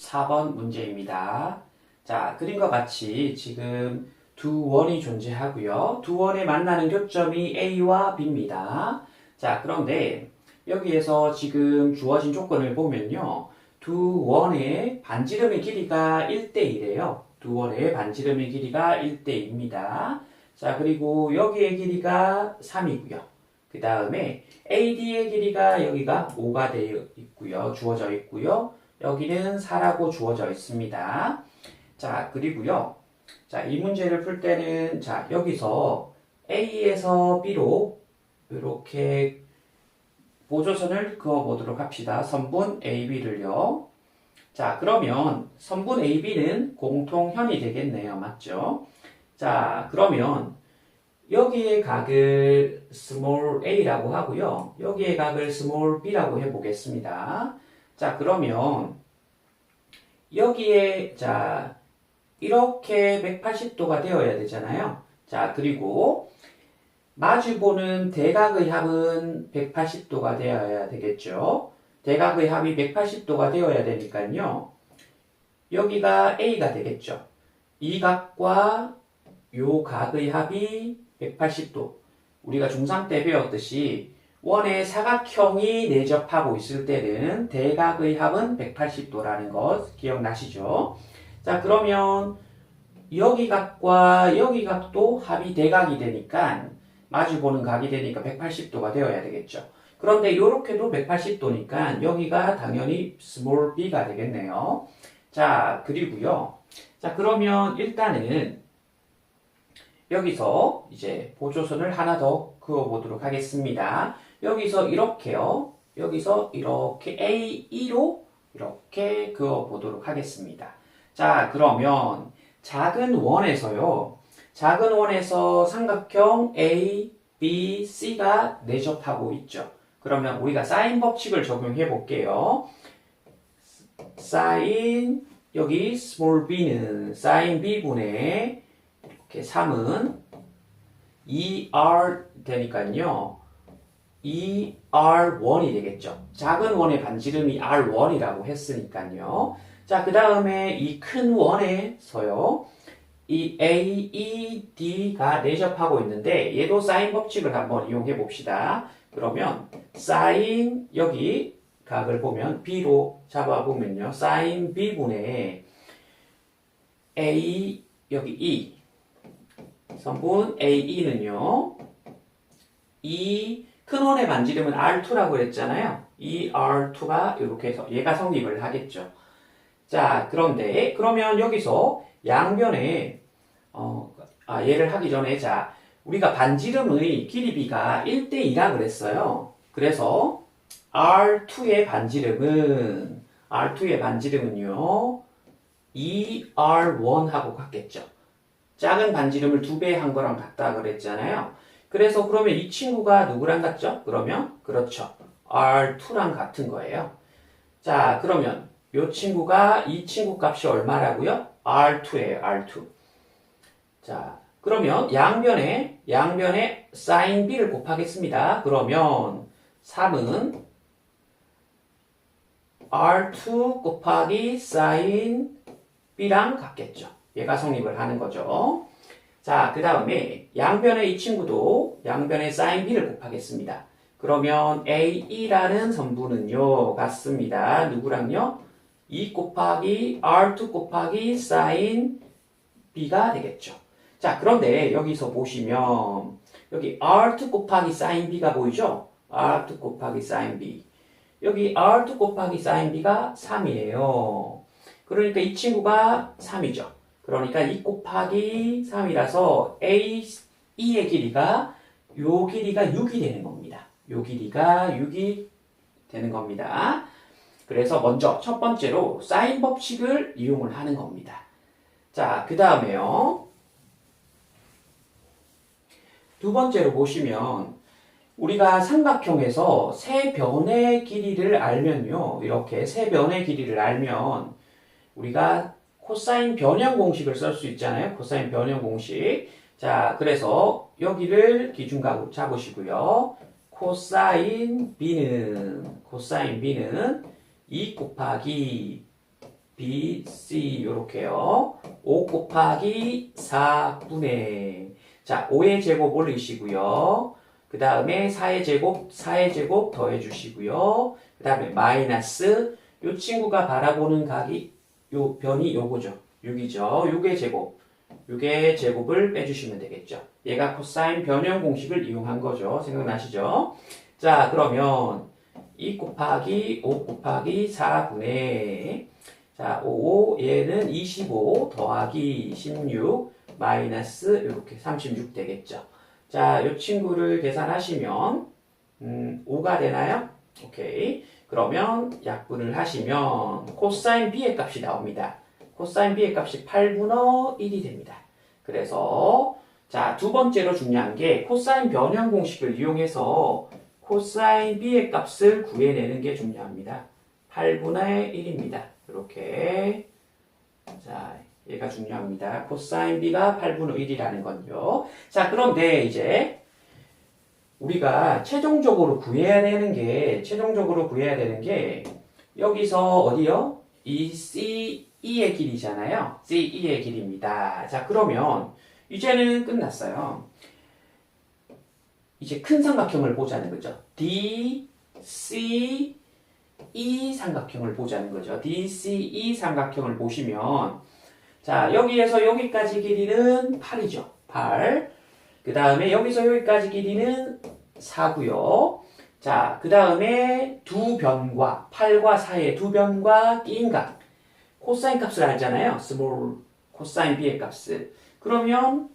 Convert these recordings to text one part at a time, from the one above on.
34번 문제입니다. 자, 그림과 같이 지금 두 원이 존재하고요. 두 원에 만나는 교점이 A와 B입니다. 자, 그런데 여기에서 지금 주어진 조건을 보면요. 두 원의 반지름의 길이가 1대1이에요. 두 원의 반지름의 길이가 1대2입니다. 자, 그리고 여기의 길이가 3이고요. 그 다음에 AD의 길이가 여기가 5가 되어 있고요. 주어져 있고요. 여기는 4라고 주어져 있습니다. 자, 그리고요. 자, 이 문제를 풀 때는 자, 여기서 A에서 B로 이렇게 보조선을 그어 보도록 합시다. 선분 AB를요. 자, 그러면 선분 AB는 공통현이 되겠네요. 맞죠? 자, 그러면 여기의 각을 small a라고 하고요. 여기의 각을 small b라고 해보겠습니다. 자, 그러면 여기에 자 이렇게 180도가 되어야 되잖아요. 자, 그리고 마주보는 대각의 합은 180도가 되어야 되겠죠. 대각의 합이 180도가 되어야 되니까요. 여기가 A가 되겠죠. 이 각과 요 각의 합이 180도. 우리가 중3 때 배웠듯이 원의 사각형이 내접하고 있을 때는 대각의 합은 180도라는 것 기억나시죠? 자, 그러면 여기 각과 여기 각도 합이 대각이 되니까 마주보는 각이 되니까 180도가 되어야 되겠죠. 그런데 이렇게도 180도니까 여기가 당연히 small b가 되겠네요. 자, 그리고요. 자, 그러면 일단은 여기서 이제 보조선을 하나 더 그어보도록 하겠습니다. 여기서 이렇게요. 여기서 이렇게 A2로 이렇게 그어보도록 하겠습니다. 자, 그러면 작은 원에서요. 작은 원에서 삼각형 A, B, C가 내접하고 있죠. 그러면 우리가 사인 법칙을 적용해 볼게요. 사인 여기 small b는 사인 b분의 이렇게 3은 2R 되니까요. 2R1이 되겠죠. 작은 원의 반지름이 R1이라고 했으니까요. 자, 그 다음에 이 큰 원에서요. 이 A, E, D가 내접하고 있는데 얘도 사인 법칙을 한번 이용해 봅시다. 그러면 사인 여기 각을 보면 B로 잡아보면요. 사인 B분의 A 여기 E 선분 AE는요. 이 큰 원의 반지름은 R2라고 했잖아요. 이 R2가 이렇게 해서 얘가 성립을 하겠죠. 자, 그런데 그러면 여기서 양변에 얘를 하기 전에 자, 우리가 반지름의 길이비가 1대2라 그랬어요. 그래서 R2의 반지름은요. 2R1하고 같겠죠. 작은 반지름을 2배 한 거랑 같다 그랬잖아요. 그래서 그러면 이 친구가 누구랑 같죠? 그러면 그렇죠. R2랑 같은 거예요. 자, 그러면 이 친구가 이 친구 값이 얼마라고요? R2예요. R2. 자, 그러면 양변에 sin b를 곱하겠습니다. 그러면 3은 R2 곱하기 sin b랑 같겠죠. 얘가 성립을 하는 거죠. 자, 그 다음에 양변에 이 친구도 양변에 sin b를 곱하겠습니다. 그러면 AE라는 선분은요, 같습니다. 누구랑요? 2 곱하기 R2 곱하기 sin B가 되겠죠. 자, 그런데 여기서 보시면 여기 R2 곱하기 sin B가 보이죠? R2 곱하기 sin B. 여기 R2 곱하기 sin B가 3이에요. 그러니까 이 친구가 3이죠. 그러니까 2 곱하기 3이라서 E의 길이가 요 길이가 6이 되는 겁니다. 요 길이가 6이 되는 겁니다. 그래서 먼저 첫 번째로 사인 법칙을 이용을 하는 겁니다. 자, 그 다음에요. 두 번째로 보시면 우리가 삼각형에서 세 변의 길이를 알면요. 이렇게 세 변의 길이를 알면 우리가 코사인 변형 공식을 쓸 수 있잖아요. 코사인 변형 공식. 자, 그래서 여기를 기준각으로 잡으시고요. 코사인 B는 2 곱하기 BC 요렇게요. 5 곱하기 4분의 자 5의 제곱 올리시고요. 그 다음에 4의 제곱 더해 주시고요. 그 다음에 마이너스 요 친구가 바라보는 각이 요 변이 요거죠. 6이죠. 6의 제곱을 빼주시면 되겠죠. 얘가 코사인 변형 공식을 이용한 거죠. 생각나시죠? 자 그러면 2 곱하기 5 곱하기 4분의 자 5, 얘는 25 더하기 16 마이너스 이렇게 36 되겠죠. 자, 이 친구를 계산하시면 5가 되나요? 오케이. 그러면 약분을 하시면 코사인 b의 값이 나옵니다. 코사인 b의 값이 8분의 1이 됩니다. 그래서 자, 두 번째로 중요한 게 코사인 변형 공식을 이용해서 코사인 b의 값을 구해내는 게 중요합니다. 8분의 1입니다. 이렇게 자, 얘가 중요합니다. 코사인 b가 8분의 1이라는 건요. 자, 그런데 이제 우리가 최종적으로 구해야 되는 게 여기서 어디요? 이 CE의 길이잖아요. CE의 길이입니다. 자, 그러면 이제는 끝났어요. 이제 큰 삼각형을 보자는 거죠. DCE 삼각형을 보자는 거죠. DCE 삼각형을 보시면 자, 여기에서 여기까지 길이는 8이죠. 8. 그 다음에 여기서 여기까지 길이는 4고요. 자, 그 다음에 두 변과 8과 4의 두 변과 끼인 각 코사인 값을 알잖아요. 스몰 코사인 b의 값을. 그러면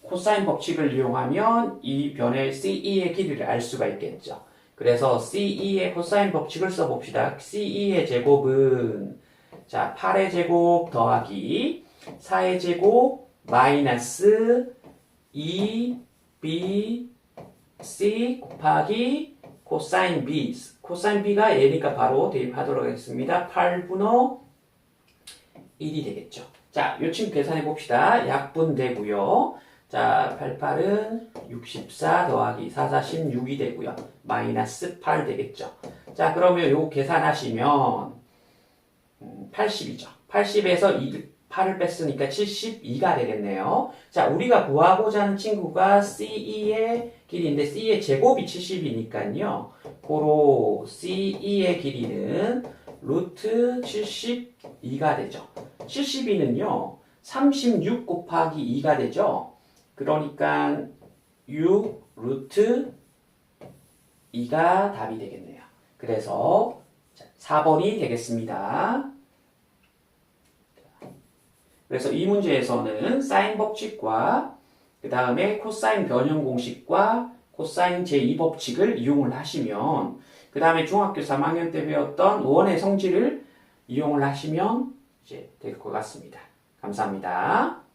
코사인 법칙을 이용하면 이 변의 CE의 길이를 알 수가 있겠죠. 그래서 CE의 코사인 법칙을 써봅시다. CE의 제곱은 자 8의 제곱 더하기 4의 제곱 마이너스 2BC 곱하기 코사인 B. 코사인 B가 얘니까 바로 대입하도록 하겠습니다. 8분의 1이 되겠죠. 자, 요 친구 계산해 봅시다. 약분되고요. 자, 88은 64 더하기 4, 46이 되고요. 마이너스 8 되겠죠. 자, 그러면 요거 계산하시면 80이죠. 80에서 8을 뺐으니까 72가 되겠네요. 자, 우리가 구하고자 하는 친구가 CE의 길이인데 C의 제곱이 70이니까요. 고로 CE의 길이는 루트 72가 되죠. 72는요. 36 곱하기 2가 되죠. 그러니까 6 루트 2가 답이 되겠네요. 그래서 4번이 되겠습니다. 그래서 이 문제에서는 사인 법칙과 그 다음에 코사인 변형 공식과 코사인 제2법칙을 이용을 하시면 그 다음에 중학교 3학년 때 배웠던 원의 성질을 이용을 하시면 이제 될 것 같습니다. 감사합니다.